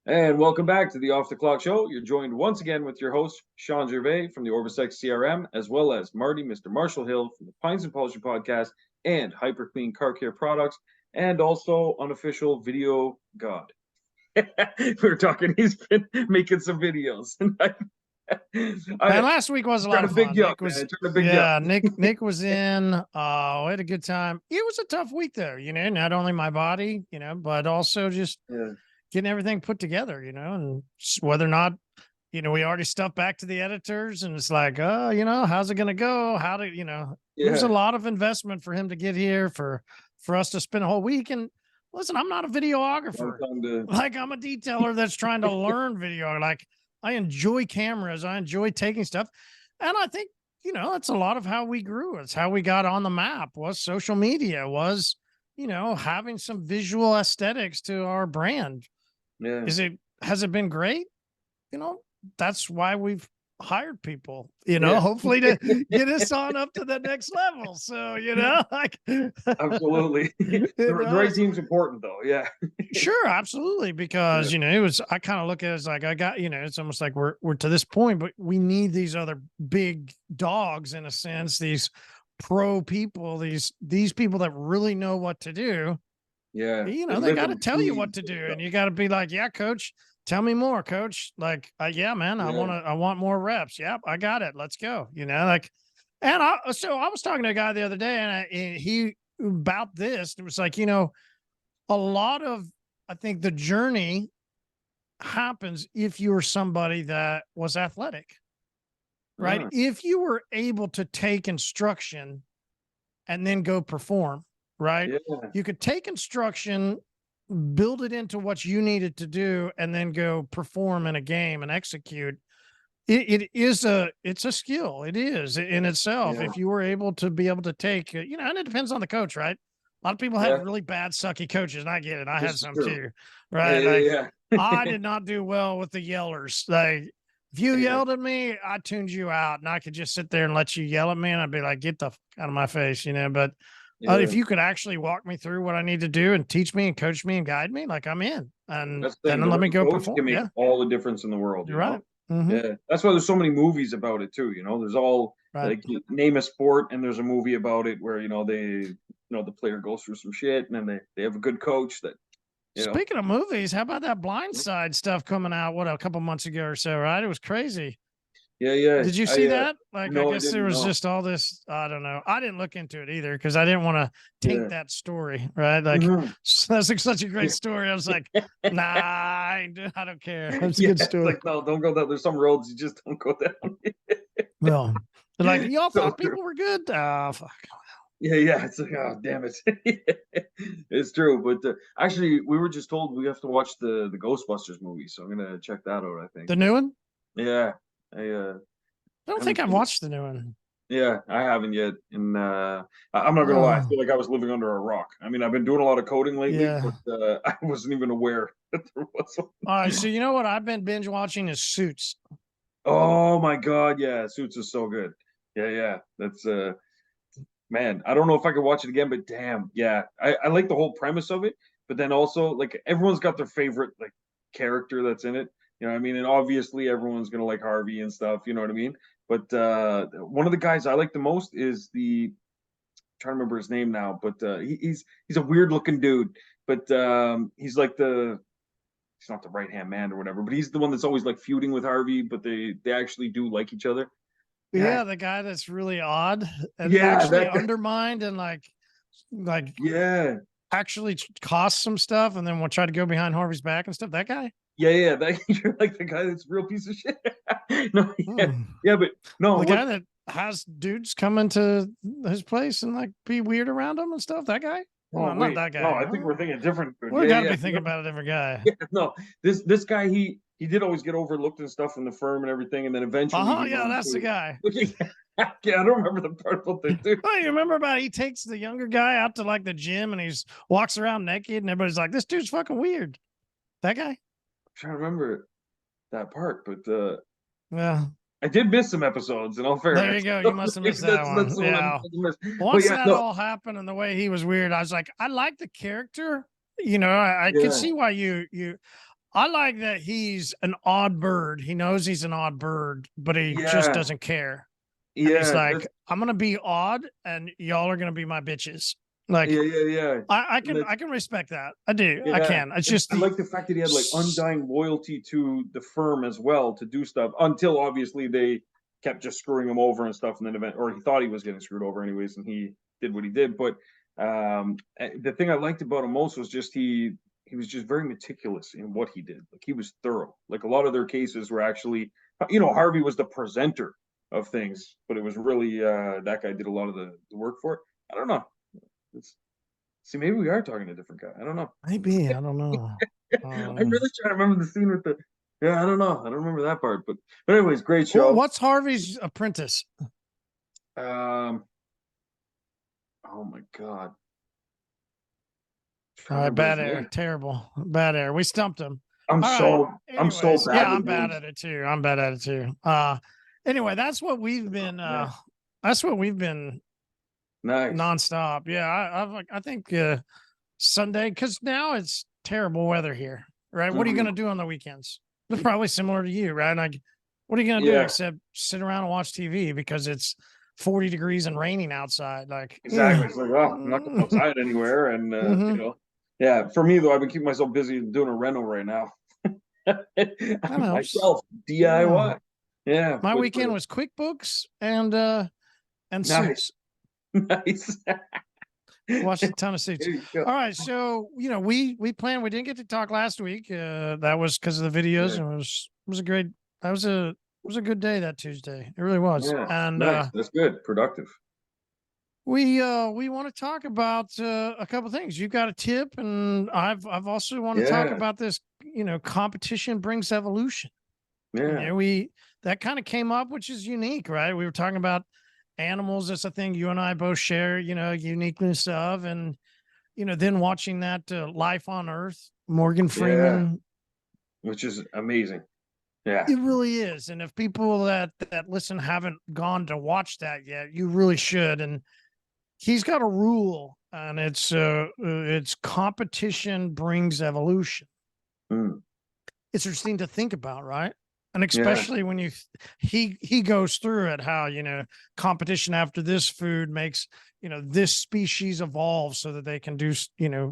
And welcome back to the Off the Clock Show. You're joined once again with your host, Shawn Gervais from the OrbisX CRM, as well as Marty, Mr. Marshall Hill from the Pines and Polishing Podcast and hyperClean Car Care Products, and also unofficial video god. We were talking, he's been making some videos. And last week was a lot of fun. Nick was in. We had a good time. It was a tough week though, not only my body, but also just getting everything put together, and whether or not, we already stuffed back to the editors and it's like, how's it going to go? There's a lot of investment for him to get here for us to spend a whole week. And listen, I'm not a videographer. I'm a detailer that's trying to learn video. Like I enjoy cameras. I enjoy taking stuff. And I think, that's a lot of how we grew. It's how we got on the map was social media, was, having some visual aesthetics to our brand. Yeah. Has it been great? That's why we've hired people, hopefully to get us on up to the next level. So, absolutely. The right team's important though. Yeah. Sure. Absolutely. Because, I kind of look at it as like, I got, it's almost like we're to this point, but we need these other big dogs in a sense, these pro people, these people that really know what to do. Yeah. They got to tell you what to do. And you got to be like, yeah, coach, tell me more, coach. Like, yeah, man, I want more reps. Yep. I got it. Let's go. So I was talking to a guy the other day and he about this, it was like, a lot of, I think the journey happens if you're somebody that was athletic, right? If you were able to take instruction and then go perform, right? Yeah. You could take instruction, build it into what you needed to do, and then go perform in a game and execute. It's a skill. It is in itself. Yeah. If you were able to take, and it depends on the coach, right? A lot of people have really bad, sucky coaches, and I get it. I had some too, right? I did not do well with the yellers. Like, if you yelled at me, I tuned you out, and I could just sit there and let you yell at me, and I'd be like, get the fuck out of my face, But if you could actually walk me through what I need to do and teach me and coach me and guide me, like I'm in, and then let me go perform. Can make all the difference in the world. You're right. Mm-hmm. Yeah, that's why there's so many movies about it too. There's all like you name a sport, and there's a movie about it where the player goes through some shit, and then they have a good coach that. Speaking of movies, how about that Blind Side stuff coming out? A couple months ago or so, right? It was crazy. Yeah. Did you see that? Like, no, I guess there was just all this. I don't know. I didn't look into it either because I didn't want to take that story, right? Like, that's like such a great story. I was like, nah, I don't care. It's a good story. Like, no, don't go down. There's some roads you just don't go down. Well, like, y'all thought people were good. Oh, fuck. Yeah. It's like, oh, damn it. It's true. But actually, we were just told we have to watch the Ghostbusters movie. So I'm going to check that out, I think. The new one? Yeah. I don't think I've watched the new one. Yeah, I haven't yet. And I'm not going to lie. I feel like I was living under a rock. I mean, I've been doing a lot of coding lately, but I wasn't even aware that there was one. All right. So you know what I've been binge watching is Suits. Oh, my God. Yeah. Suits is so good. Yeah. That's man, I don't know if I could watch it again, but damn. Yeah. I like the whole premise of it. But then also, like, everyone's got their favorite, like, character that's in it. You know what I mean? And obviously everyone's going to like Harvey and stuff, you know what I mean? But one of the guys I like the most is I'm trying to remember his name now, but he's a weird looking dude, but he's like he's not the right-hand man or whatever, but he's the one that's always like feuding with Harvey, but they actually do like each other. Yeah, the guy that's really odd and actually undermined and like actually cost some stuff and then we'll try to go behind Harvey's back and stuff. That guy? Yeah, you're like the guy that's a real piece of shit. But no, the guy that has dudes come into his place and like be weird around him and stuff. That guy? Oh, not that guy. No, I think we're thinking different. We got to be thinking about a different guy. Yeah, no, this guy he did always get overlooked and stuff in the firm and everything, and then eventually. That's the guy. Yeah, I don't remember the part about the dude. Oh, you remember about he takes the younger guy out to like the gym and he's walks around naked and everybody's like, this dude's fucking weird. That guy? Trying to remember that part, but yeah, I did miss some episodes. In all fairness, there you go. You must have missed that one. Yeah. Once that all happened and the way he was weird, I was like, I like the character, I can see why I like that he's an odd bird. He knows he's an odd bird, but he just doesn't care. And he's like, I'm gonna be odd, and y'all are gonna be my bitches. Like, I can respect that. I do. I can. It's just I like the fact that he had like undying loyalty to the firm as well to do stuff until obviously they kept just screwing him over and stuff. And then or he thought he was getting screwed over anyways, and he did what he did. But the thing I liked about him most was just he was just very meticulous in what he did. Like he was thorough. Like a lot of their cases were actually, Harvey was the presenter of things, but it was really that guy did a lot of the work for it. I don't know. See, maybe we are talking to a different guy. I don't know. Maybe. I don't know. I'm really trying to remember the scene with the. Yeah, I don't know. I don't remember that part, but anyways, great show. What's Harvey's apprentice? Oh my God. Bad air. Terrible. Bad air. We stumped him. I'm so bad. Yeah, I'm bad at it too. Anyway, that's what we've been. Nice. Nonstop. Yeah, I think Sunday, because now it's terrible weather here, right? What are you going to do on the weekends? It's probably similar to you, right? Like, what are you going to do except sit around and watch TV because it's 40 degrees and raining outside? Like, exactly. It's like, I'm not going outside anywhere, and yeah. For me though, I've been keeping myself busy doing a reno right now. Myself, DIY. Yeah. My weekend was QuickBooks and Suits. Nice. Watched a ton of Suits. All right, so we planned. We didn't get to talk last week. That was because of the videos, and it was a great. That was a good day that Tuesday. It really was. Yeah, and nice. That's good. Productive. We want to talk about a couple things. You've got a tip, and I've also want to talk about this. Competition brings evolution. Yeah. That kind of came up, which is unique, right? We were talking about animals. That's a thing you and I both share, uniqueness of, and, then watching that Life on Earth, Morgan Freeman. Which is amazing. Yeah. It really is. And if people that listen haven't gone to watch that yet, you really should. And he's got a rule, and it's competition brings evolution. It's interesting to think about, right? And especially when he goes through it, how, competition after this food makes, this species evolve so that they can do,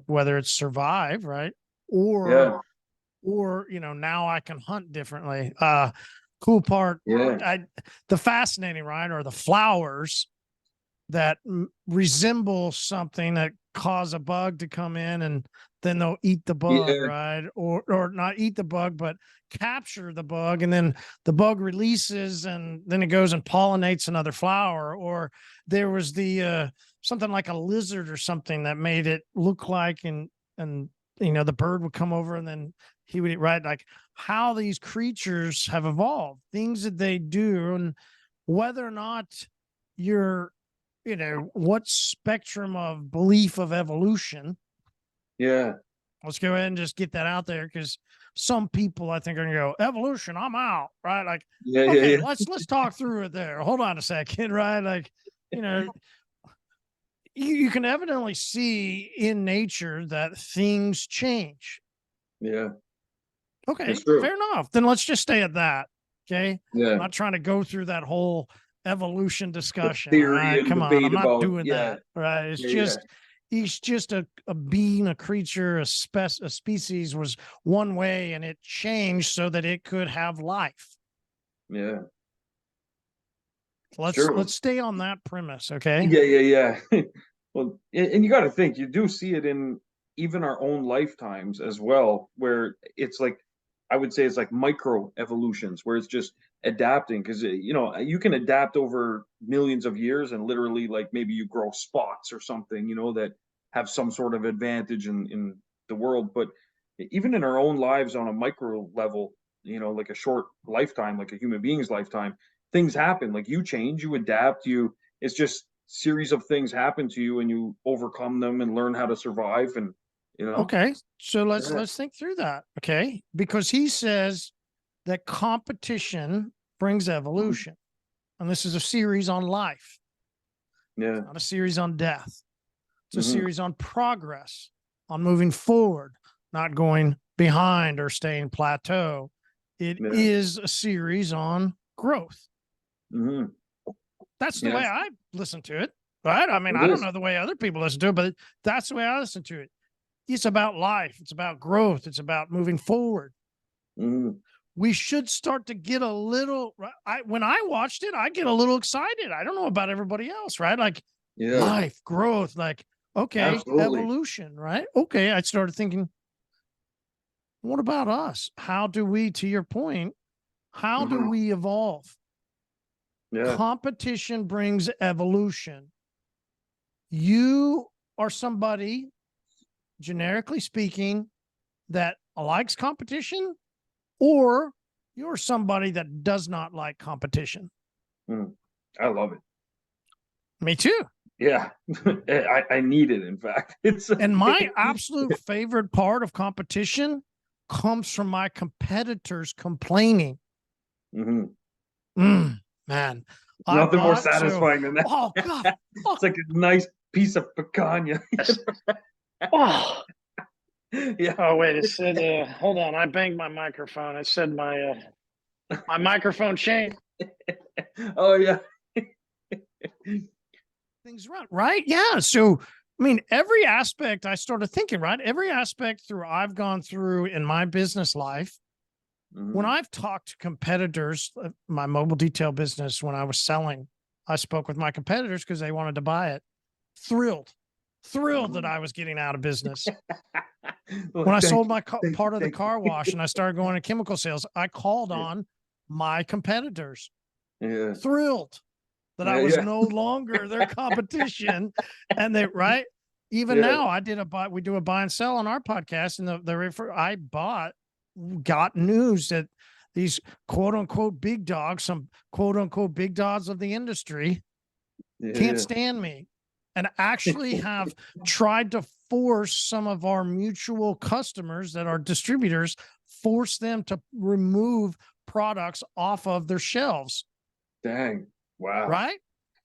whether it's survive, right? Or, now I can hunt differently. Cool part. The fascinating, right? Or the flowers that resemble something that cause a bug to come in, and then they'll eat the bug, right? Or not eat the bug, but capture the bug, and then the bug releases, and then it goes and pollinates another flower. Or there was the something like a lizard or something that made it look like, and the bird would come over, and then he would eat, right? Like how these creatures have evolved, things that they do, and whether or not you're what spectrum of belief of evolution. Let's go ahead and just get that out there, because some people I think are gonna go, evolution, I'm out, right? Like, let's talk through it there. Hold on a second, right? Like, you can evidently see in nature that things change. Okay, fair enough. Then let's just stay at that. Okay. I'm not trying to go through that whole evolution discussion. Right? Come on, I'm not doing that. Right? It's just a being, a creature, a species was one way, and it changed so that it could have life. Let's stay on that premise, okay? Well, and you got to think, you do see it in even our own lifetimes as well, where it's like, I would say it's like micro evolutions, where it's just adapting, because you can adapt over millions of years, and literally, like, maybe you grow spots or something, that have some sort of advantage in the world. But even in our own lives on a micro level, like a short lifetime, like a human being's lifetime, things happen. Like you change, you adapt, it's just series of things happen to you, and you overcome them and learn how to survive. And okay, so let's think through that. Okay, because he says that competition brings evolution, and this is a series on life, not a series on death. It's a series on progress. on moving forward, not going behind or staying plateau. It is a series on growth. Mm-hmm. That's the way I listen to it, right? I mean, I don't know the way other people listen to it, but that's the way I listen to it. It's about life. It's about growth. It's about moving forward. Mm-hmm. We should start to get a little, when I watched it, I get a little excited. I don't know about everybody else, right? Like life, growth, like, okay, evolution, right? Okay. I started thinking, what about us? How do we, to your point, how do we evolve? Competition brings evolution. You are somebody, generically speaking, that likes competition, or you're somebody that does not like competition. I love it. Me too. Yeah. I need it, in fact. And my absolute favorite part of competition comes from my competitors complaining. Man. Nothing more satisfying than that. Oh, God. It's like a nice piece of pecan. Oh. Yeah. Oh, wait. It said, hold on. I banged my microphone. It said my microphone changed. Oh, yeah. Things right. Yeah. So, I mean, every aspect I started thinking, right? Every aspect I've gone through in my business life. When I've talked to competitors, my mobile detail business, when I was selling, I spoke with my competitors because they wanted to buy it. Thrilled that I was getting out of business. When I sold my part of the car wash and I started going to chemical sales, I called on my competitors. Thrilled that I was no longer their competition. And they, right. Even now we do a buy and sell on our podcast, and got news that these quote unquote big dogs, some quote unquote big dogs of the industry can't stand me, and actually have tried to force some of our mutual customers that are distributors, force them to remove products off of their shelves. Dang. Wow. Right?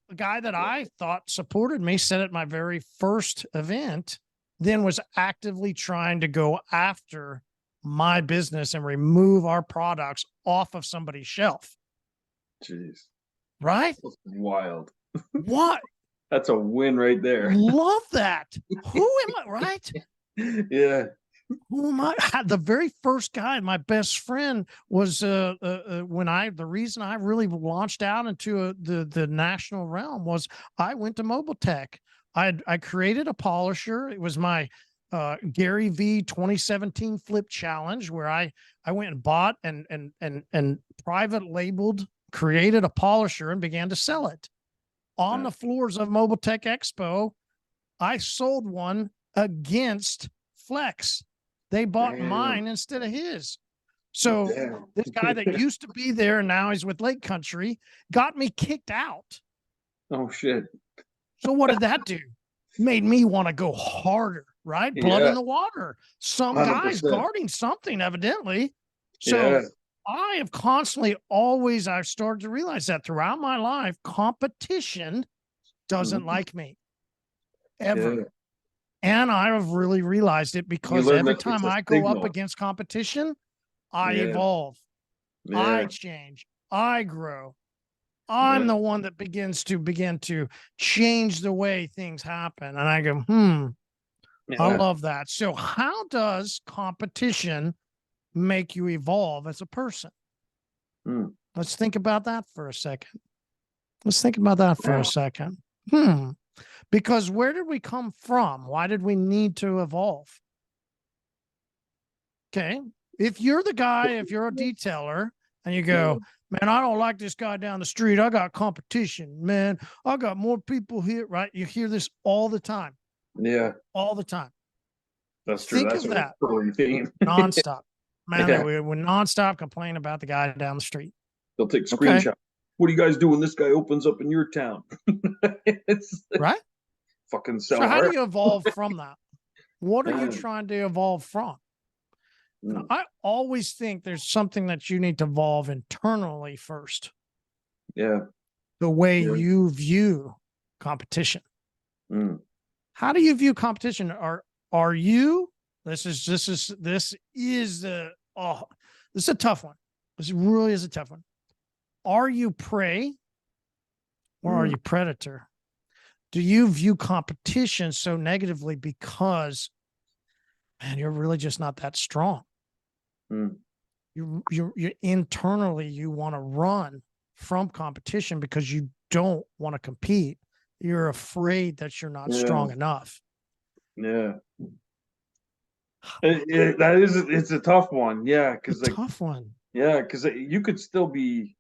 The guy that I thought supported me, said at my very first event, then was actively trying to go after my business and remove our products off of somebody's shelf. Jeez. Right? That's wild. What? That's a win right there. Love that. Who am I? Right? Yeah. Who am I? The very first guy, my best friend, was the reason I really launched out into the national realm was I went to mobile tech. I created a polisher. It was my Gary V 2017 Flip Challenge, where I went and bought and private labeled, created a polisher and began to sell it on the floors of Mobile Tech Expo. I sold one against Flex. They bought mine instead of his. So this guy that used to be there and now he's with Lake Country got me kicked out. Oh, shit. So what did that do? Made me want to go harder, right? Blood in the water. Some 100%. Guy's guarding something, evidently. So I have constantly I've started to realize that throughout my life, competition doesn't like me. Ever. Yeah. And I have really realized it because every time I go up against competition, I evolve. I change. I grow. I'm the one that begin to change the way things happen. And I go, I love that. So how does competition make you evolve as a person? Let's think about that for a second. Because where did we come from? Why did we need to evolve? Okay. If you're the guy, if you're a detailer and you go, man, I don't like this guy down the street. I got competition, man. I got more people here, right? You hear this all the time. Yeah. All the time. That's true. Think That's of that. Nonstop. Man, we nonstop complain about the guy down the street. They'll take screenshots. Okay. What do you guys do when this guy opens up in your town? Right? Fucking sell. So how do you evolve from that? What are you trying to evolve from? I always think there's something that you need to evolve internally first. Yeah. The way you view competition. How do you view competition? Are you, this is a tough one. This really is a tough one. Are you prey or are you predator? Do you view competition so negatively because, man, you're really just not that strong? You internally, you want to run from competition because you don't want to compete. You're afraid that you're not strong enough. Yeah. It's a tough one. Yeah. Cause tough one. Yeah. Cause you could still be,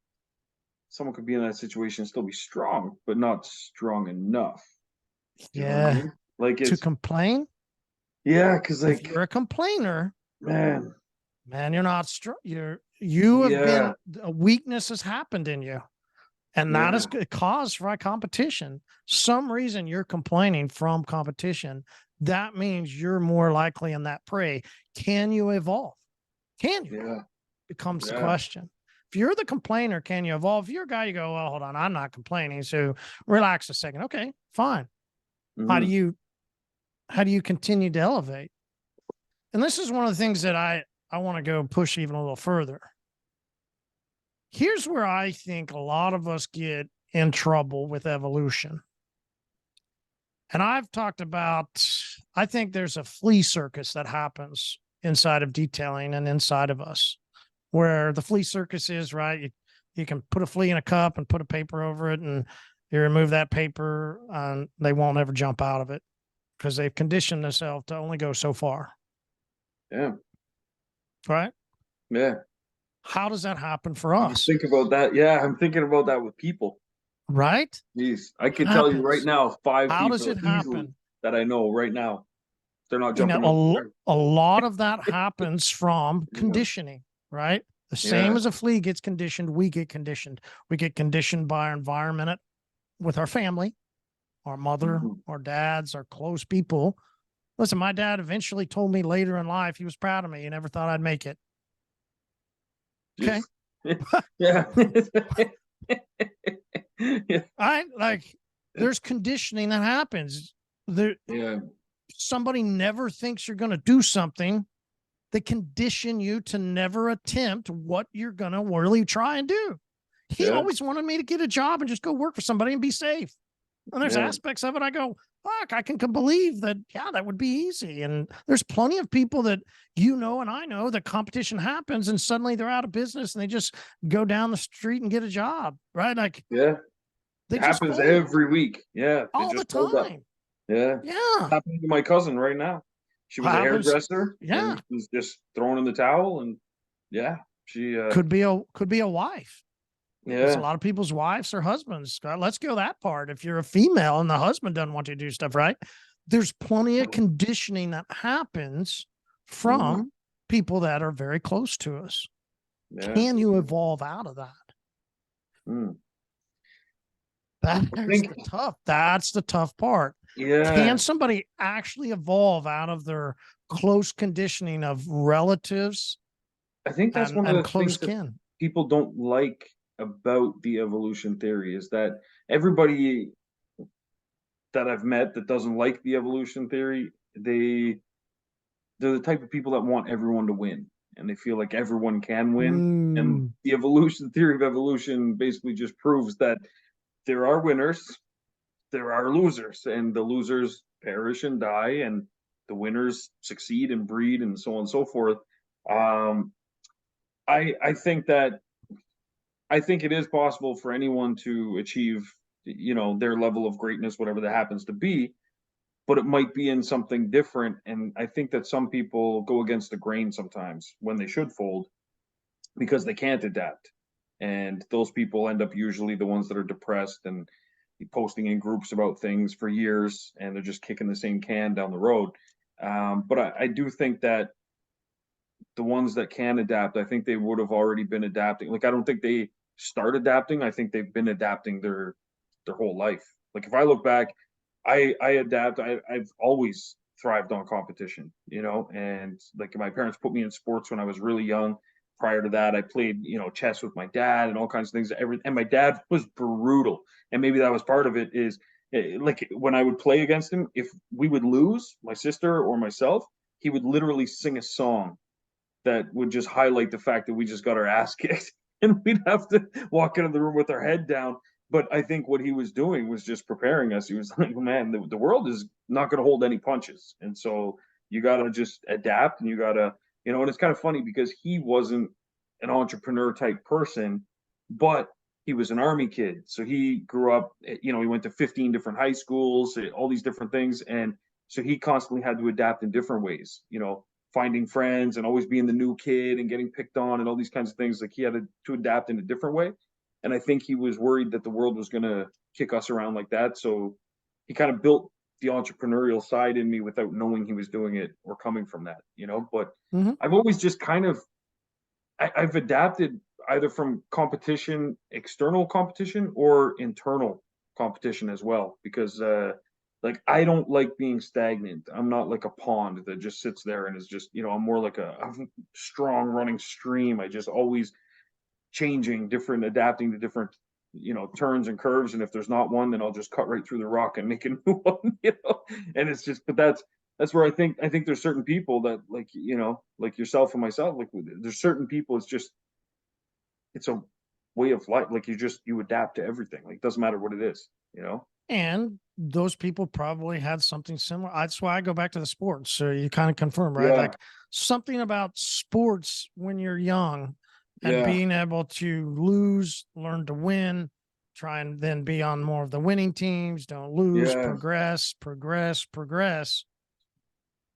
someone could be in that situation and still be strong, but not strong enough. You know what I mean? Like to complain. Yeah. Cause if you're a complainer, man, you're not strong. You have been, a weakness has happened in you. And that is a cause for competition. Some reason you're complaining from competition. That means you're more likely in that prey. Can you evolve? Can you? Yeah. Becomes the question. If you're the complainer, can you evolve? If you're a guy, you go, well, hold on, I'm not complaining. So relax a second. Okay, fine. How do you continue to elevate? And this is one of the things that I want to go push even a little further. Here's where I think a lot of us get in trouble with evolution. And I've talked about, I think there's a flea circus that happens inside of detailing and inside of us, where the flea circus is, right? You can put a flea in a cup and put a paper over it, and you remove that paper, and they won't ever jump out of it because they've conditioned themselves to only go so far. Yeah. Right? Yeah. How does that happen for us? Think about that. Yeah, I'm thinking about that with people. Right? Jeez, I can tell you right now, 5 people does it happen? That I know right now. They're not jumping. A lot of that happens from conditioning, right? The same as a flea gets conditioned, we get conditioned. We get conditioned by our environment with our family, our mother, our dads, our close people. Listen, my dad eventually told me later in life he was proud of me. He never thought I'd make it. Okay. Yeah. There's conditioning that happens. Somebody never thinks you're going to do something. They condition you to never attempt what you're going to really try and do. He always wanted me to get a job and just go work for somebody and be safe. And there's aspects of it I go, fuck, I can believe that. Yeah, that would be easy. And there's plenty of people that, and I know that competition happens and suddenly they're out of business and they just go down the street and get a job. Right. Like, it happens every week. Yeah. All the time. Yeah. It's happening to my cousin right now. She was a hairdresser. Yeah. And was just thrown in the towel. And she could be a wife. Yeah. A lot of people's wives or husbands. Let's go that part. If you're a female and the husband doesn't want you to do stuff, right? There's plenty of conditioning that happens from people that are very close to us. Yeah. Can you evolve out of that? That's the tough part. Yeah. Can somebody actually evolve out of their close conditioning of relatives? I think that's one of the close kin. People don't like about the evolution theory is that everybody that I've met that doesn't like the evolution theory, they're the type of people that want everyone to win, and they feel like everyone can win. And the evolution theory of evolution basically just proves that there are winners, there are losers, and the losers perish and die, and the winners succeed and breed, and so on and so forth. I think it is possible for anyone to achieve, their level of greatness, whatever that happens to be, but it might be in something different. And I think that some people go against the grain sometimes when they should fold because they can't adapt. And those people end up usually the ones that are depressed and posting in groups about things for years, and they're just kicking the same can down the road. But I do think that the ones that can adapt, I think they would have already been adapting. Like, I don't think they start adapting. I think they've been adapting their whole life. Like, if I look back, I adapt. I've always thrived on competition, and like my parents put me in sports when I was really young. Prior to that, I played, chess with my dad and all kinds of things. And my dad was brutal. And maybe that was part of it is like when I would play against him, if we would lose, my sister or myself, he would literally sing a song that would just highlight the fact that we just got our ass kicked, and we'd have to walk into the room with our head down. But I think what he was doing was just preparing us. He was like, man, the world is not going to hold any punches. And so you got to just adapt, and you got to, and it's kind of funny because he wasn't an entrepreneur type person, but he was an army kid. So he grew up, he went to 15 different high schools, all these different things. And so he constantly had to adapt in different ways, finding friends and always being the new kid and getting picked on and all these kinds of things. Like he had to adapt in a different way. And I think he was worried that the world was going to kick us around like that. So he kind of built the entrepreneurial side in me without knowing he was doing it or coming from that, but I've always just kind of, I've adapted either from competition, external competition, or internal competition as well, because like I don't like being stagnant. I'm not like a pond that just sits there and is just, I'm more like a strong running stream. I just always changing, different, adapting to different, turns and curves. And if there's not one, then I'll just cut right through the rock and make a new one, And it's just, but that's where I think there's certain people that like, like yourself and myself, like there's certain people, it's a way of life. Like you adapt to everything. Like, doesn't matter what it is, And those people probably had something similar. That's why I go back to the sports. So you kind of confirm, right? Yeah. Like something about sports when you're young and being able to lose, learn to win, try and then be on more of the winning teams, don't lose, progress.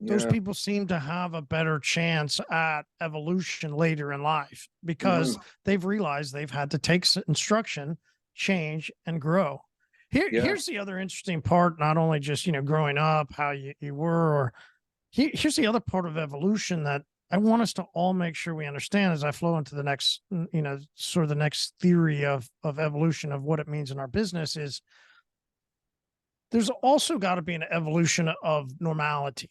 Those people seem to have a better chance at evolution later in life because they've realized they've had to take instruction, change, and grow. Here's the other interesting part, not only just, growing up, how you were, or here's the other part of evolution that I want us to all make sure we understand as I flow into the next, sort of the next theory of evolution of what it means in our business is there's also got to be an evolution of normality.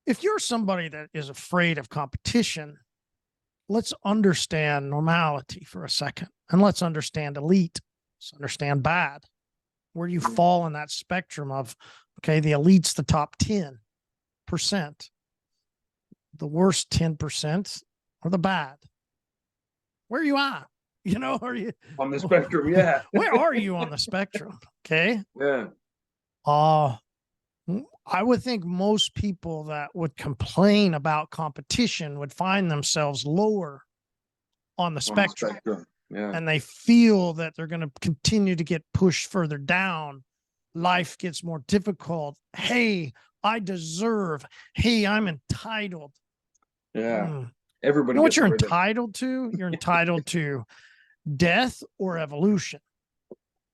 If you're somebody that is afraid of competition, let's understand normality for a second, and let's understand elite. Let's understand bad, where you fall in that spectrum of, okay, the elite's the top 10%. The worst 10% are the bad. Where are you at? Are you on the spectrum? Yeah. Where are you on the spectrum? Okay. Yeah. I would think most people that would complain about competition would find themselves lower on the spectrum. Yeah. And they feel that they're going to continue to get pushed further down. Life gets more difficult. Hey, I deserve. Hey, I'm entitled. Yeah. Everybody. You know what you're entitled to? You're entitled to death or evolution.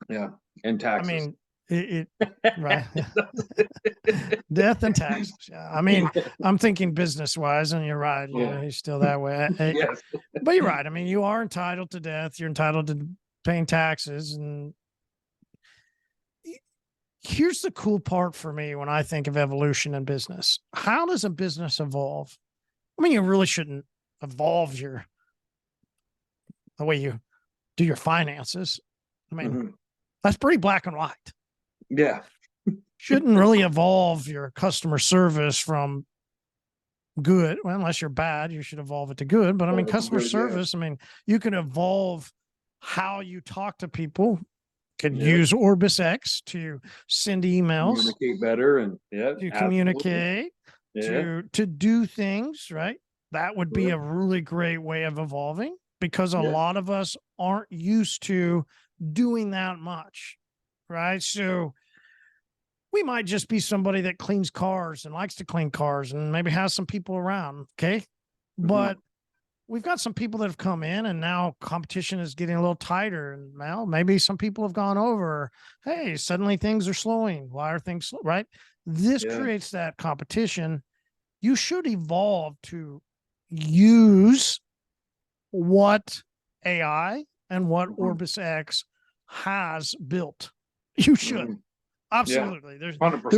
Yeah. And taxes. I mean, right. Death and taxes. Yeah. I mean, I'm thinking business wise, and you're right. You're still that way. Yes. But you're right. I mean, you are entitled to death. You're entitled to paying taxes. And here's the cool part for me when I think of evolution in business. How does a business evolve? I mean, you really shouldn't evolve the way you do your finances. I mean, that's pretty black and white. Yeah. Shouldn't really evolve your customer service from good. Well, unless you're bad, you should evolve it to good. But I mean, customer service, I mean, you can evolve how you talk to people. You can use OrbisX to send emails. Communicate better and to communicate, to do things, right? That would be a really great way of evolving because a lot of us aren't used to doing that much, right? So we might just be somebody that cleans cars and likes to clean cars and maybe has some people around, okay? But we've got some people that have come in and now competition is getting a little tighter. And well, maybe some people have gone over, hey, suddenly things are slowing. Why are things slow, right? This creates that competition. You should evolve to use what AI and what OrbisX has built. You should. Absolutely. There's 100%.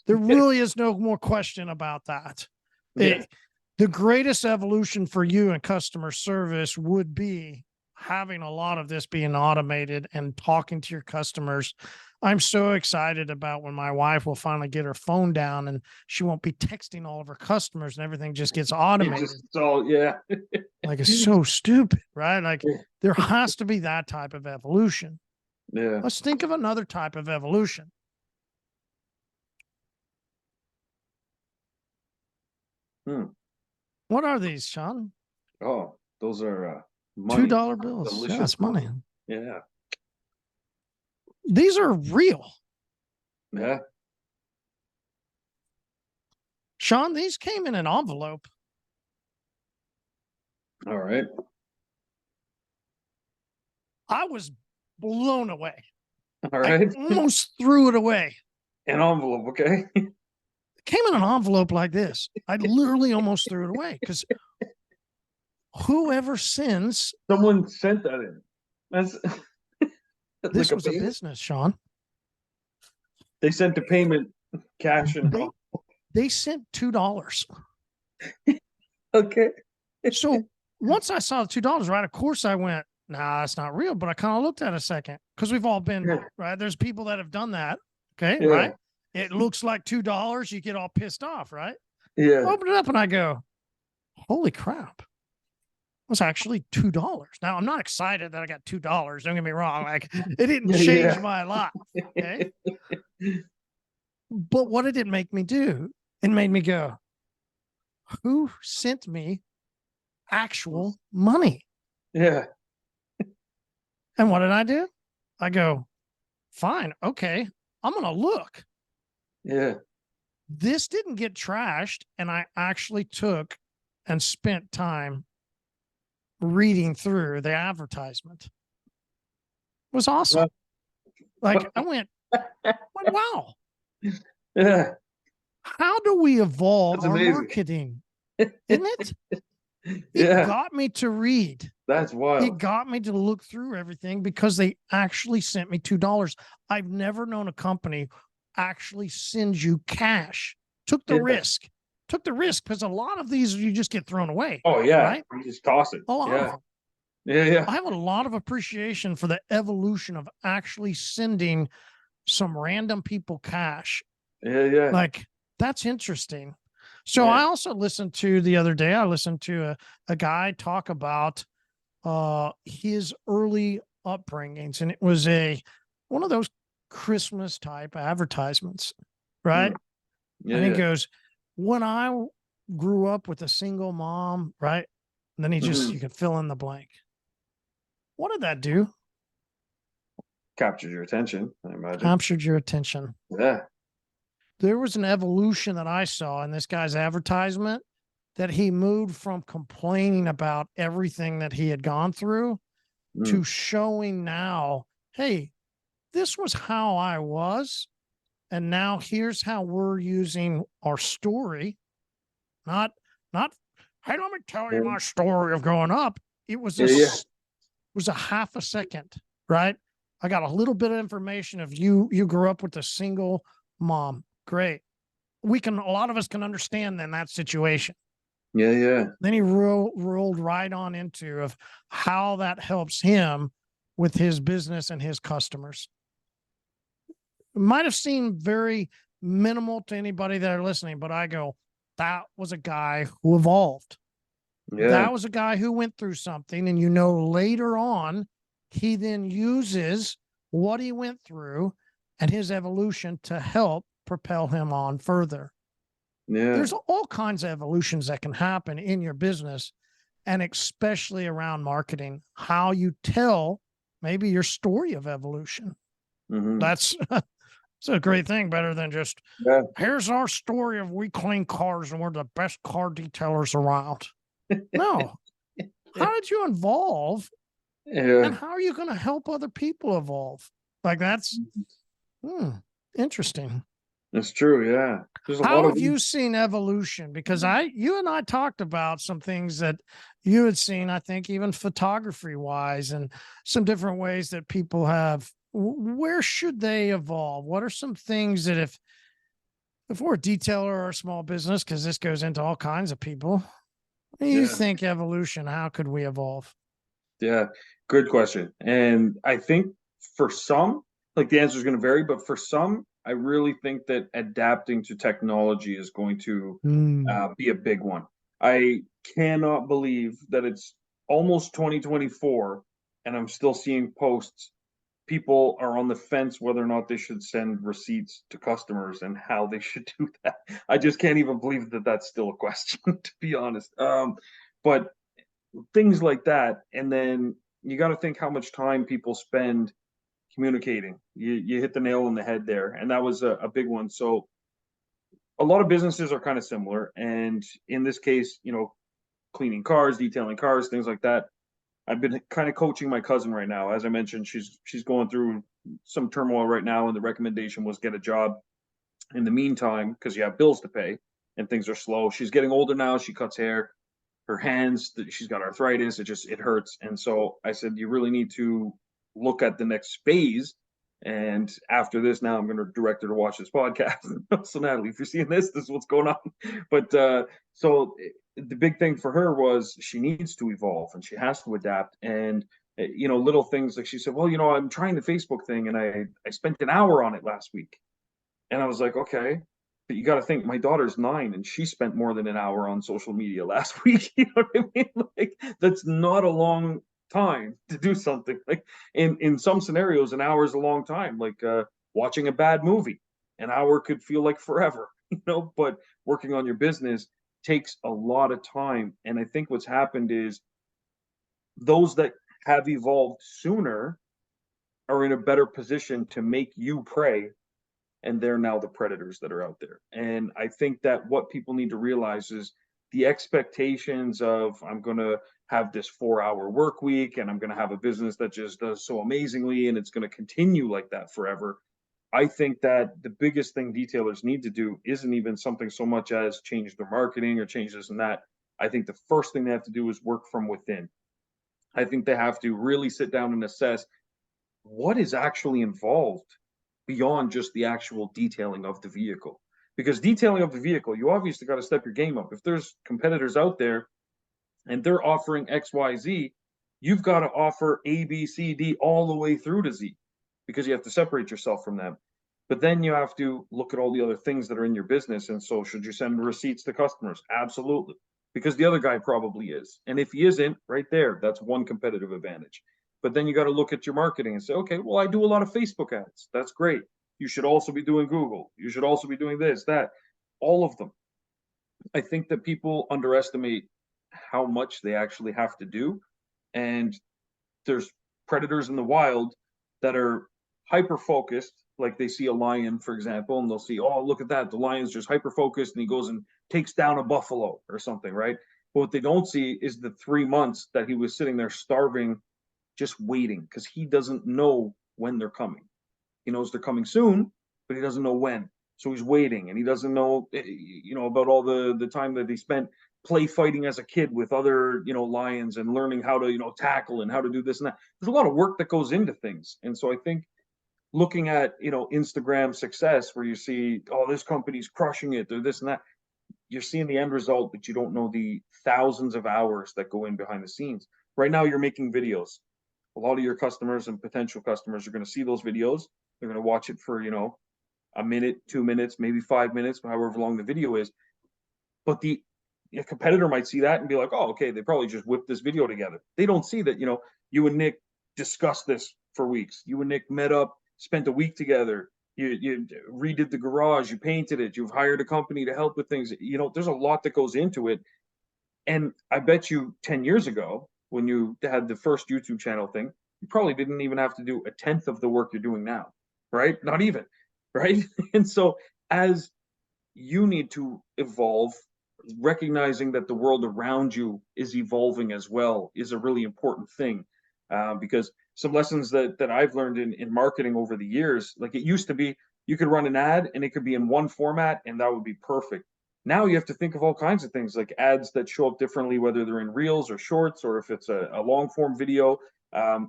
There really is no more question about that. The greatest evolution for you in customer service would be having a lot of this being automated and talking to your customers. I'm so excited about when my wife will finally get her phone down and she won't be texting all of her customers and everything just gets automated. Like, it's so stupid, right? Like, there has to be that type of evolution. Yeah. Let's think of another type of evolution. What are these, Shawn? Oh, those are money. $2 bills. Delicious. Yeah, that's money. Yeah. These are real. Yeah. Shawn, these came in an envelope. All right. I was blown away. All right. I almost threw it away. An envelope, okay? It came in an envelope like this. I literally almost threw it away because whoever sends. Someone sent that in. That's this like was a business, Shawn. They sent the payment cash and they sent $2. Okay. So once I saw the $2, right, of course I went, nah, that's not real. But I kind of looked at it a second because we've all been, right? There's people that have done that. Okay. Yeah. Right. It looks like $2. You get all pissed off, right? Yeah. I open it up and I go, holy crap. It was actually $2. Now I'm not excited that I got $2. Don't get me wrong. Like, it didn't change my life. Okay. But what did it make me do? It made me go, who sent me actual money? Yeah. And what did I do? I go, fine. Okay. I'm going to look. Yeah. This didn't get trashed. And I actually took and spent time reading through the advertisement. It was awesome. Like, I went, wow. Yeah. How do we evolve our marketing? Isn't it? It got me to read. That's wild. It got me to look through everything because they actually sent me $2. I've never known a company actually send you cash. Took the risk. Took the risk because a lot of these you just get thrown away. Oh yeah, right? You just toss it. A lot of them. Yeah. I have a lot of appreciation for the evolution of actually sending some random people cash. Yeah. Like, that's interesting. So I also listened to the other day, I listened to a guy talk about his early upbringings, and it was one of those Christmas type advertisements, right? And he goes, when I grew up with a single mom, right? And then you can fill in the blank. What did that do? Captured your attention, I imagine. Captured your attention. Yeah. There was an evolution that I saw in this guy's advertisement that he moved from complaining about everything that he had gone through to showing now, hey, this was how I was. And now here's how we're using our story. Not, hey, let me tell you my story of growing up. It was a half a second, right? I got a little bit of information of you grew up with a single mom. Great. A lot of us can understand then that situation. Yeah. Then he rolled right on into of how that helps him with his business and his customers. It might have seemed very minimal to anybody that are listening, but I go, that was a guy who evolved. Yeah. That was a guy who went through something, and later on, he then uses what he went through and his evolution to help propel him on further. Yeah. There's all kinds of evolutions that can happen in your business, and especially around marketing, how you tell maybe your story of evolution. That's it's a great thing, better than just, here's our story of we clean cars and we're the best car detailers around. No. How did you evolve? And how are you going to help other people evolve? Like, that's interesting. That's true. Yeah. How have you seen evolution? Because you and I talked about some things that you had seen, I think, even photography wise, and some different ways that people have. Where should they evolve? What are some things that if we're a detailer or a small business, because this goes into all kinds of people, what do you think evolution? How could we evolve? Yeah. Good question. And I think for some, like the answer is going to vary, but for some, I really think that adapting to technology is going to be a big one. I cannot believe that it's almost 2024 and I'm still seeing posts. People are on the fence whether or not they should send receipts to customers and how they should do that. I just can't even believe that that's still a question, to be honest. But things like that, and then you got to think how much time people spend communicating. You hit the nail on the head there, and that was a big one. So a lot of businesses are kind of similar, and in this case, cleaning cars, detailing cars, things like that. I've been kind of coaching my cousin right now. As I mentioned, she's going through some turmoil right now, and the recommendation was get a job in the meantime because you have bills to pay and things are slow. She's getting older now. She cuts hair. Her hands, she's got arthritis. It hurts. And so I said, you really need to look at the next phase. And after this, now I'm going to direct her to watch this podcast. So Natalie, if you're seeing this is what's going on. But so the big thing for her was she needs to evolve and she has to adapt. And little things like she said, well, I'm trying the Facebook thing and I spent an hour on it last week. And I was like, okay, but you got to think my daughter's 9 and she spent more than an hour on social media last week. You know what I mean? Like that's not a long time to do something. Like in some scenarios, an hour is a long time. Like watching a bad movie, an hour could feel like forever. But working on your business takes a lot of time. And I think what's happened is those that have evolved sooner are in a better position to make you pray, and they're now the predators that are out there. And I think that what people need to realize is the expectations of I'm going to have this 4-hour work week and I'm going to have a business that just does so amazingly and it's going to continue like that forever. I think that the biggest thing detailers need to do isn't even something so much as change their marketing or change this and that. I think the first thing they have to do is work from within. I think they have to really sit down and assess what is actually involved beyond just the actual detailing of the vehicle. Because detailing of the vehicle, you obviously got to step your game up. If there's competitors out there and they're offering XYZ, you've got to offer A, B, C, D all the way through to Z because you have to separate yourself from them. But then you have to look at all the other things that are in your business. And so, should you send receipts to customers? Absolutely. Because the other guy probably is. And if he isn't, right there, that's one competitive advantage. But then you got to look at your marketing and say, okay, well, I do a lot of Facebook ads. That's great. You should also be doing Google. You should also be doing this, that, all of them. I think that people underestimate how much they actually have to do. And there's predators in the wild that are hyper focused, like they see a lion, for example, and they'll see, oh, look at that. The lion's just hyper focused and he goes and takes down a buffalo or something, right? But what they don't see is the 3 months that he was sitting there starving, just waiting, because he doesn't know when they're coming. He knows they're coming soon, but he doesn't know when. So he's waiting, and he doesn't know, about all the time that he spent play fighting as a kid with other, lions and learning how to, tackle and how to do this and that. There's a lot of work that goes into things. And so I think looking at, Instagram success where you see, oh, this company's crushing it, or this and that, you're seeing the end result, but you don't know the thousands of hours that go in behind the scenes. Right now, you're making videos. A lot of your customers and potential customers are going to see those videos. They're going to watch it for, a minute, 2 minutes, maybe 5 minutes, however long the video is. But the competitor might see that and be like, oh, okay, they probably just whipped this video together. They don't see that, you and Nick discussed this for weeks. You and Nick met up, spent a week together. You redid the garage, you painted it, you've hired a company to help with things. There's a lot that goes into it. And I bet you 10 years ago, when you had the first YouTube channel thing, you probably didn't even have to do a tenth of the work you're doing now, right? Not even, right? And so as you need to evolve, recognizing that the world around you is evolving as well is a really important thing. Because some lessons that I've learned in marketing over the years, like it used to be, you could run an ad and it could be in one format and that would be perfect. Now you have to think of all kinds of things like ads that show up differently, whether they're in reels or shorts, or if it's a long form video,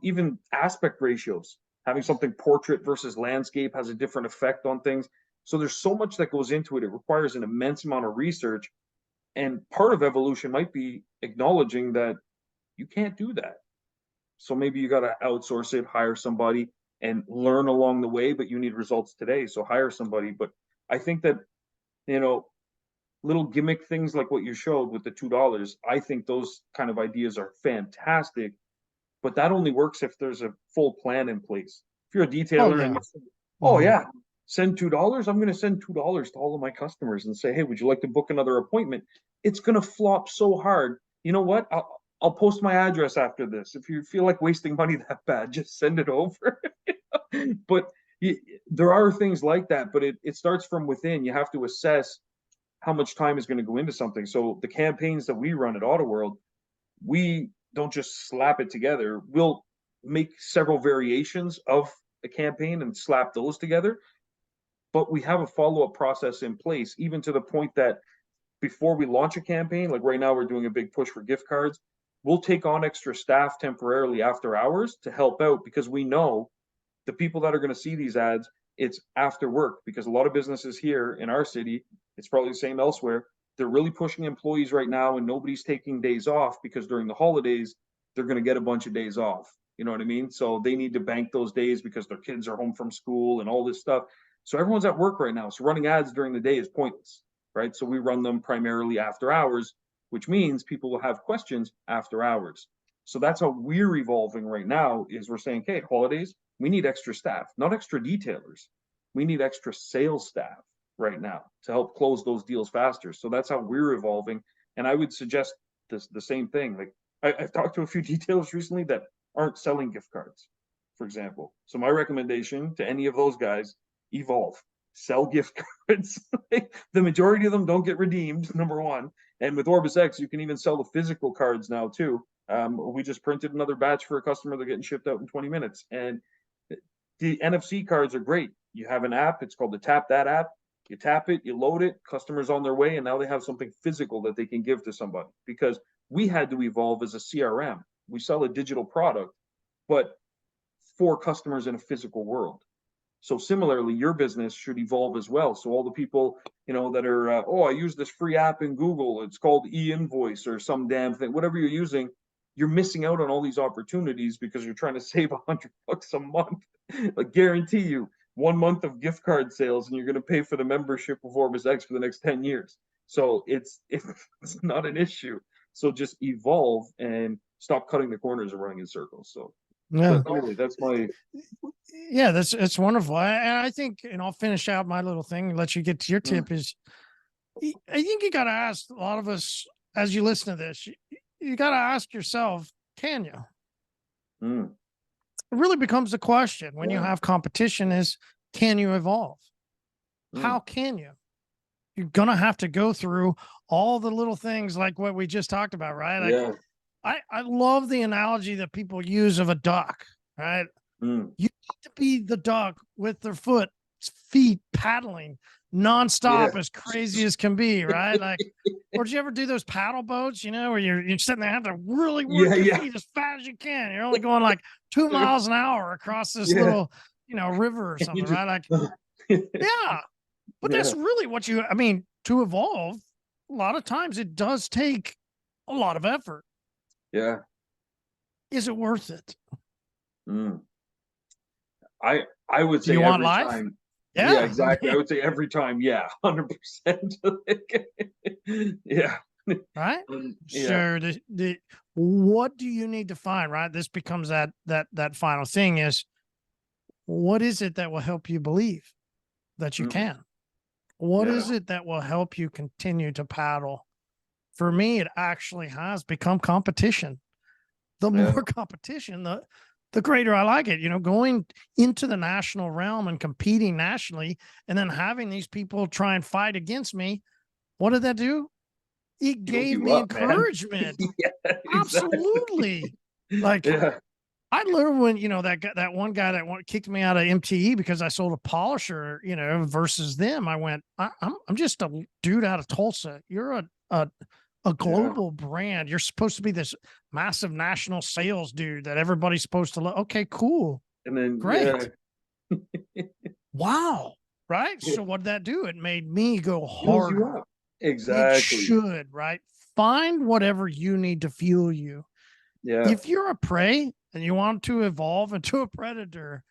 even aspect ratios. Having something portrait versus landscape has a different effect on things. So there's so much that goes into it. It requires an immense amount of research. And part of evolution might be acknowledging that you can't do that. So maybe you got to outsource it, hire somebody and learn along the way, but you need results today. So hire somebody. But I think that, you know, little gimmick things like what you showed with the $2, I think those kind of ideas are fantastic, but that only works if there's a full plan in place. If you're a detailer and you say, oh yeah, send $2, I'm going to send $2 to all of my customers and say, hey, would you like to book another appointment? It's going to flop so hard. You know what? I'll post my address after this. If you feel like wasting money that bad, just send it over. But there are things like that, but it starts from within. You have to assess how much time is going to go into something. So the campaigns that we run at AutoWorld, we don't just slap it together. We'll make several variations of a campaign and slap those together. But we have a follow-up process in place, even to the point that before we launch a campaign, like right now we're doing a big push for gift cards, we'll take on extra staff temporarily after hours to help out, because we know the people that are going to see these ads, it's after work, because a lot of businesses here in our city, it's probably the same elsewhere, they're really pushing employees right now and nobody's taking days off, because during the holidays, they're going to get a bunch of days off. You know what I mean? So they need to bank those days because their kids are home from school and all this stuff. So everyone's at work right now. So running ads during the day is pointless, right? So we run them primarily after hours, which means people will have questions after hours. So that's how we're evolving right now, is we're saying, okay, holidays, we need extra staff, not extra detailers. We need extra sales staff right now to help close those deals faster. So that's how we're evolving. And I would suggest the same thing. Like I've talked to a few detailers recently that aren't selling gift cards, for example. So my recommendation to any of those guys, evolve, sell gift cards. The majority of them don't get redeemed, number one. And with OrbisX, you can even sell the physical cards now too. We just printed another batch for a customer. They're getting shipped out in 20 minutes. And the NFC cards are great. You have an app, it's called the Tap That app. You tap it, you load it, customers on their way, and now they have something physical that they can give to somebody. Because we had to evolve as a CRM. We sell a digital product, but for customers in a physical world. So similarly, your business should evolve as well. So all the people, you know, that are, I use this free app in Google, it's called e-invoice or some damn thing, whatever you're using, you're missing out on all these opportunities because you're trying to save $100 a month. I guarantee you 1 month of gift card sales and you're going to pay for the membership of OrbisX for the next 10 years. So it's not an issue. So just evolve and stop cutting the corners and running in circles. So yeah, anyway, that's my. Yeah, it's wonderful. I think, and I'll finish out my little thing and let you get to your tip. Is I think you got to ask, a lot of us, as you listen to this, you got to ask yourself, can you? It really becomes the question when you have competition is, can you evolve? How can you? You're going to have to go through all the little things like what we just talked about, right? Like, I love the analogy that people use of a duck, right? You need to be the duck with their feet paddling nonstop, as crazy as can be, right? Like, or did you ever do those paddle boats, you know, where you're sitting there, have to really work your feet as fast as you can. You're only going like 2 miles an hour across this little, you know, river or something, right? Like, but that's really what I mean, to evolve, a lot of times it does take a lot of effort. Yeah. Is it worth it? I would say every time. Yeah, exactly. I would say every time. Yeah, 100%. Yeah. Right. So what do you need to find? Right. This becomes that final thing is, what is it that will help you believe that you can? What is it that will help you continue to paddle? For me, it actually has become competition. The more competition, the greater I like it, you know, going into the national realm and competing nationally and then having these people try and fight against me. What did that do? It gave me encouragement. Absolutely. Like, I learned when, you know, that one guy that kicked me out of MTE because I sold a polisher, you know, versus them. I went, I'm just a dude out of Tulsa. You're a global brand. You're supposed to be this massive national sales dude that everybody's supposed to love. Okay, cool. And then great. Wow. Right. So what did that do? It made me go harder. Exactly. It should, right? Find whatever you need to fuel you. Yeah. If you're a prey, and you want to evolve into a predator,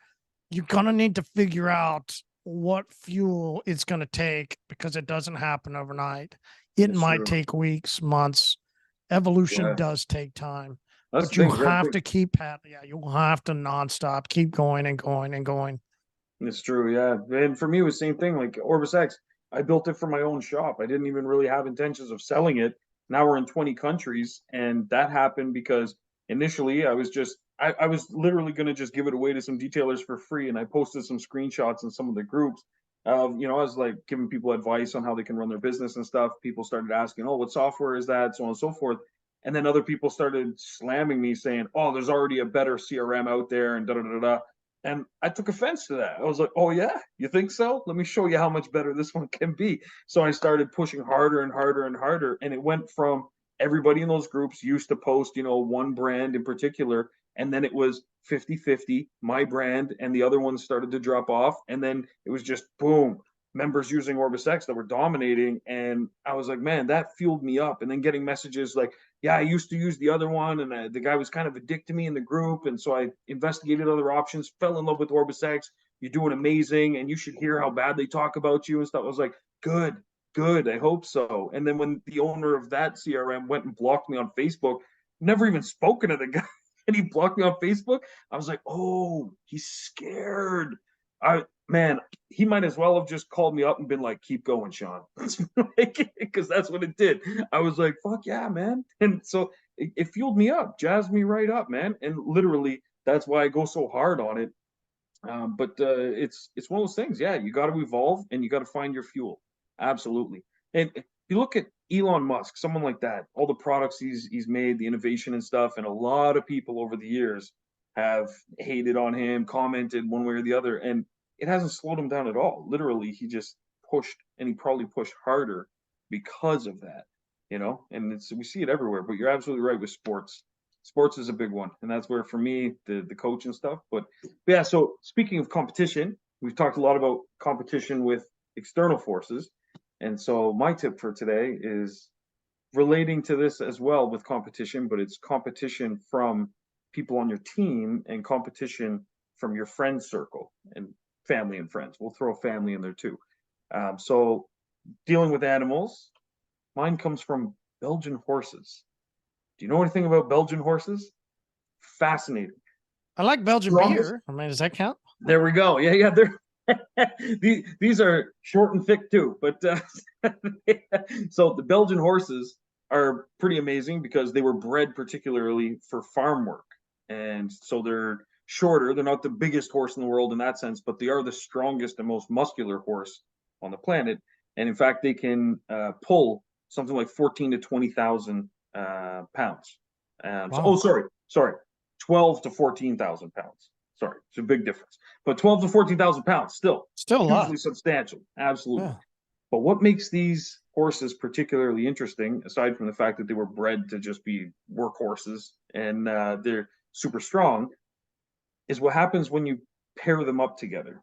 you're going to need to figure out what fuel it's going to take, because it doesn't happen overnight. It might take weeks, months. Evolution does take time. But you have to keep at it. Yeah, you'll have to nonstop keep going and going and going. It's true, yeah. And for me, it was the same thing. Like OrbisX, I built it for my own shop. I didn't even really have intentions of selling it. Now we're in 20 countries, and that happened because initially I was literally going to just give it away to some detailers for free, and I posted some screenshots in some of the groups. I was like giving people advice on how they can run their business and stuff. People started asking, "Oh, what software is that?" So on and so forth. And then other people started slamming me, saying, "Oh, there's already a better CRM out there," and da da da da. And I took offense to that. I was like, "Oh yeah, you think so? Let me show you how much better this one can be." So I started pushing harder and harder and harder, and it went from everybody in those groups used to post, one brand in particular, and then it was 50-50, my brand, and the other ones started to drop off, and then it was just boom, members using OrbisX that were dominating. And I was like, man, that fueled me up. And then getting messages like, yeah, I used to use the other one, and the guy was kind of a dick to me in the group, and so I investigated other options, fell in love with OrbisX. You're doing amazing, and you should hear how bad they talk about you and stuff. I was like, good, I hope so. And then when the owner of that CRM went and blocked me on Facebook, never even spoken to the guy, and he blocked me on Facebook, I was like, oh, he's scared. Man, he might as well have just called me up and been like, keep going, Shawn. Because that's what it did. I was like, fuck yeah, man. And so it fueled me up, jazzed me right up, man. And literally, that's why I go so hard on it. But it's one of those things. Yeah, you got to evolve and you got to find your fuel. Absolutely. And you look at Elon Musk, someone like that, all the products he's made, the innovation and stuff, and a lot of people over the years have hated on him, commented one way or the other, and it hasn't slowed him down at all. Literally, he just pushed, and he probably pushed harder because of that, and we see it everywhere. But you're absolutely right with sports. Sports is a big one, and that's where, for me, the coach and stuff. But yeah, so speaking of competition, we've talked a lot about competition with external forces. And so my tip for today is relating to this as well with competition, but it's competition from people on your team and competition from your friend circle and family and friends. We'll throw family in there too. So dealing with animals, mine comes from Belgian horses. Do you know anything about Belgian horses? Fascinating. I like Belgian beer. I mean, does that count? There we go. Yeah. They're these are short and thick too, but so the Belgian horses are pretty amazing because they were bred particularly for farm work, and so they're shorter. They're not the biggest horse in the world in that sense, but they are the strongest and most muscular horse on the planet. And in fact, they can pull something like 14 to 20,000 pounds. Wow. Sorry, 12 to 14,000 pounds. Sorry, it's a big difference. But 12 to 14,000 pounds, still a lot. Hugely substantial. Absolutely. Yeah. But what makes these horses particularly interesting, aside from the fact that they were bred to just be workhorses and they're super strong, is what happens when you pair them up together.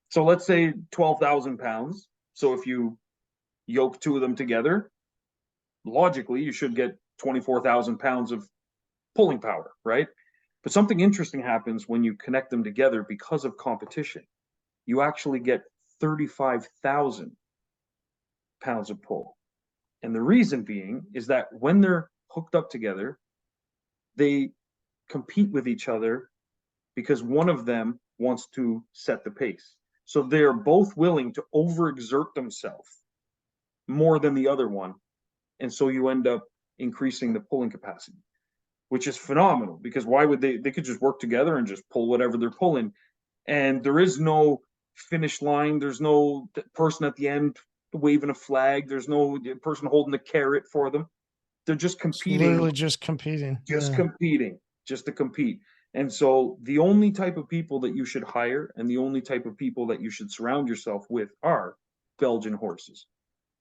So let's say 12,000 pounds. So if you yoke two of them together, logically, you should get 24,000 pounds of pulling power, right? But something interesting happens when you connect them together because of competition. You actually get 35,000 pounds of pull. And the reason being is that when they're hooked up together, they compete with each other because one of them wants to set the pace. So they're both willing to overexert themselves more than the other one. And so you end up increasing the pulling capacity, which is phenomenal, because why would they could just work together and just pull whatever they're pulling. And there is no finish line. There's no person at the end waving a flag. There's no person holding a carrot for them. They're just competing. It's literally just competing. Competing, just to compete. And so the only type of people that you should hire and the only type of people that you should surround yourself with are Belgian horses.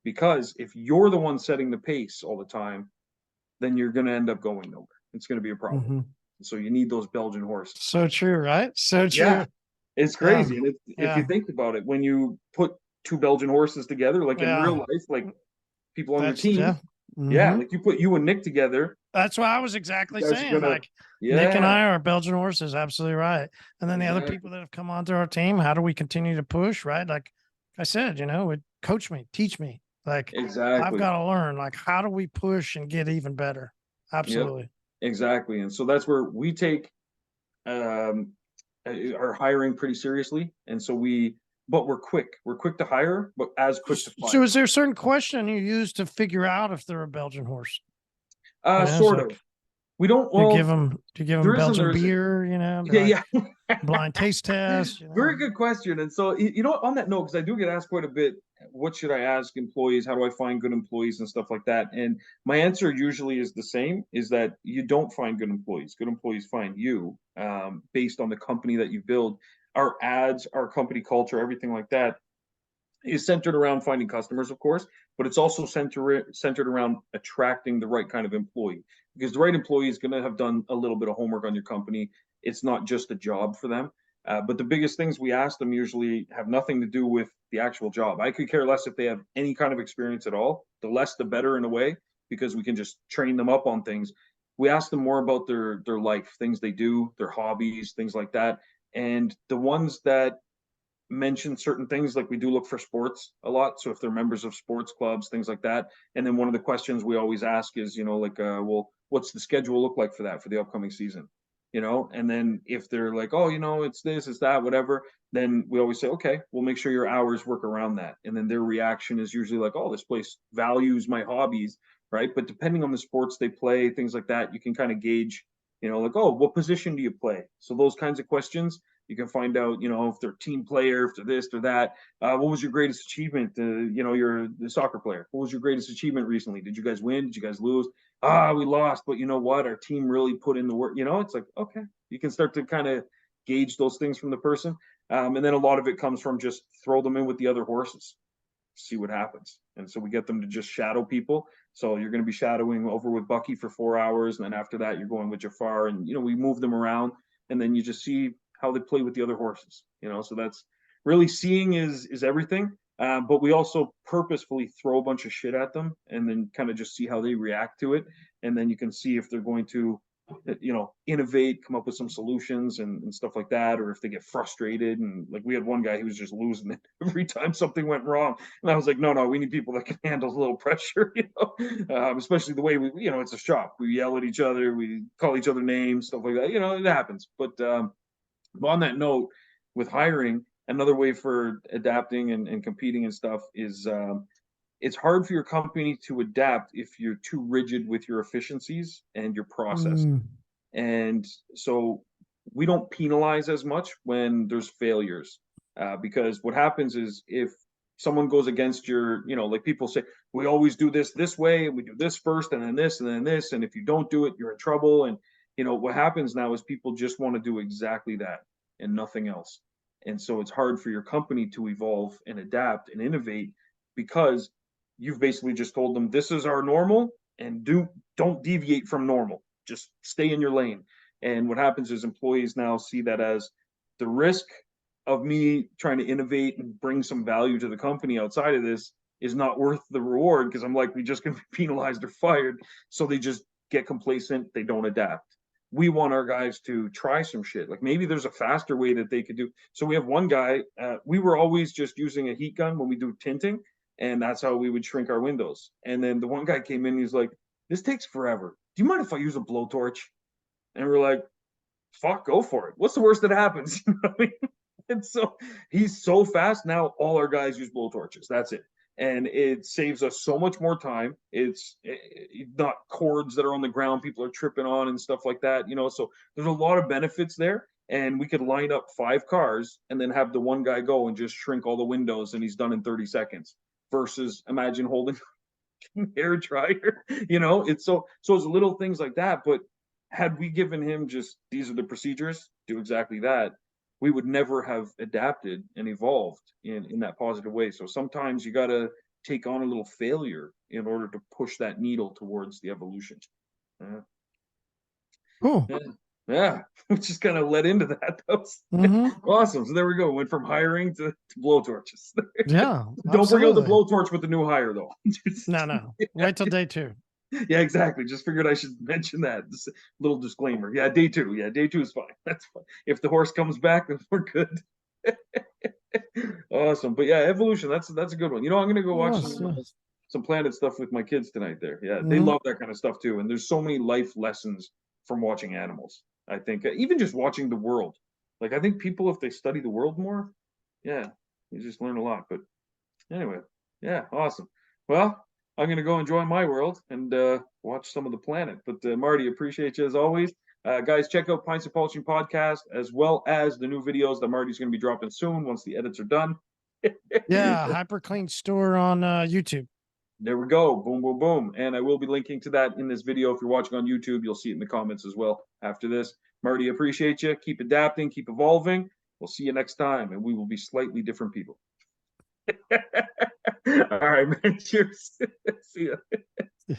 Because if you're the one setting the pace all the time, then you're going to end up going nowhere. It's going to be a problem. Mm-hmm. So you need those Belgian horses. So true, right? So true. Yeah, it's crazy. And if you think about it, when you put two Belgian horses together, like in real life, like people on your team, like you put you and Nick together, That's what I was exactly saying. Like Nick and I are Belgian horses, absolutely right. And then the other people that have come onto our team, how do we continue to push, right? Like I said, coach me, teach me. Like I've got to learn. Like how do we push and get even better? Absolutely. Yep, exactly. And so that's where we take are hiring pretty seriously, and so but we're quick. We're quick to hire, but as quick to fire. So, is there a certain question you use to figure out if they're a Belgian horse? Sort of. We don't. Well, do you give them Belgian beer? Yeah. Blind taste test. Very good question. And so, on that note, because I do get asked quite a bit, what should I ask employees? How do I find good employees and stuff like that? And my answer usually is the same: is that you don't find good employees. Good employees find you, based on the company that you build. Our ads, our company culture, everything like that is centered around finding customers, of course, but it's also centered around attracting the right kind of employee, because the right employee is going to have done a little bit of homework on your company. It's not just a job for them. But the biggest things we ask them usually have nothing to do with the actual job. I could care less if they have any kind of experience at all. The less, the better in a way, because we can just train them up on things. We ask them more about their life, things they do, their hobbies, things like that. And the ones that mention certain things, like we do look for sports a lot, so if they're members of sports clubs, things like that. And then one of the questions we always ask is, well, what's the schedule look like for that for the upcoming season? And then if they're like, oh, it's this, it's that, whatever, then we always say, okay, we'll make sure your hours work around that. And then their reaction is usually like, oh, this place values my hobbies, right? But depending on the sports they play, things like that, you can kind of gauge, like, oh, what position do you play? So those kinds of questions, you can find out, if they're a team player, if they're this or that. What was your greatest achievement? You're the soccer player. What was your greatest achievement recently? Did you guys win? Did you guys lose? We lost, but you know what? Our team really put in the work. It's like, okay, you can start to kind of gauge those things from the person. And then a lot of it comes from just throw them in with the other horses, see what happens. And so we get them to just shadow people. So you're going to be shadowing over with Bucky for 4 hours. And then after that, you're going with Jafar, and, we move them around, and then you just see how they play with the other horses, so that's really, seeing is everything. But we also purposefully throw a bunch of shit at them and then kind of just see how they react to it. And then you can see if they're going to, innovate, come up with some solutions and stuff like that, or if they get frustrated. And like, we had one guy who was just losing it every time something went wrong. And I was like, no, we need people that can handle a little pressure, especially the way we, it's a shop. We yell at each other, we call each other names, stuff like that. It happens. But on that note, with hiring, another way for adapting and competing and stuff is, it's hard for your company to adapt if you're too rigid with your efficiencies and your process. And so we don't penalize as much when there's failures, because what happens is, if someone goes against your, like people say, we always do this way, and we do this first, and then this, and then this, and if you don't do it, you're in trouble. And what happens now is people just want to do exactly that and nothing else. And so it's hard for your company to evolve and adapt and innovate, because you've basically just told them, this is our normal, and don't deviate from normal. Just stay in your lane. And what happens is, employees now see that as the risk of me trying to innovate and bring some value to the company outside of this is not worth the reward, because I'm likely just going to be penalized or fired. So they just get complacent. They don't adapt. We want our guys to try some shit. Like, maybe there's a faster way that they could do. So we have one guy, we were always just using a heat gun when we do tinting, and that's how we would shrink our windows. And then the one guy came in, he's like, this takes forever. Do you mind if I use a blowtorch? And we're like, fuck, go for it. What's the worst that happens? And so he's so fast now, all our guys use blowtorches. That's it. And it saves us so much more time. It's not cords that are on the ground people are tripping on and stuff like that, so there's a lot of benefits there. And we could line up 5 cars and then have the one guy go and just shrink all the windows, and he's done in 30 seconds, versus imagine holding hair dryer. It's so it's little things like that. But had we given him just, these are the procedures, do exactly that, we would never have adapted and evolved in that positive way. So sometimes you got to take on a little failure in order to push that needle towards the evolution. Cool. Yeah, we just kind of led into that. That was awesome. So there we go. Went from hiring to blowtorches. Yeah. Don't bring out the blowtorch with the new hire, though. No. Wait till day 2. Yeah, exactly. Just figured I should mention that. Just a little disclaimer. Yeah, day 2. Yeah, day 2 is fine. That's fine. If the horse comes back, then we're good. Awesome. But yeah, evolution. That's a good one. You know, I'm gonna go watch some Planet stuff with my kids tonight. There. Yeah, they love that kind of stuff too. And there's so many life lessons from watching animals. I think even just watching the world. Like I think people, if they study the world more, yeah, you just learn a lot. But anyway, yeah, awesome. Well, I'm gonna go enjoy my world and watch some of the Planet. But Marty, appreciate you as always. Guys, check out Pints of Publishing podcast as well as the new videos that Marty's going to be dropping soon once the edits are done. Yeah, hyperClean store on YouTube. There we go. Boom, boom, boom. And I will be linking to that in this video. If you're watching on YouTube, you'll see it in the comments as well after this. Marty, appreciate you. Keep adapting, keep evolving. We'll see you next time, and we will be slightly different people. All right, man. Cheers. See ya.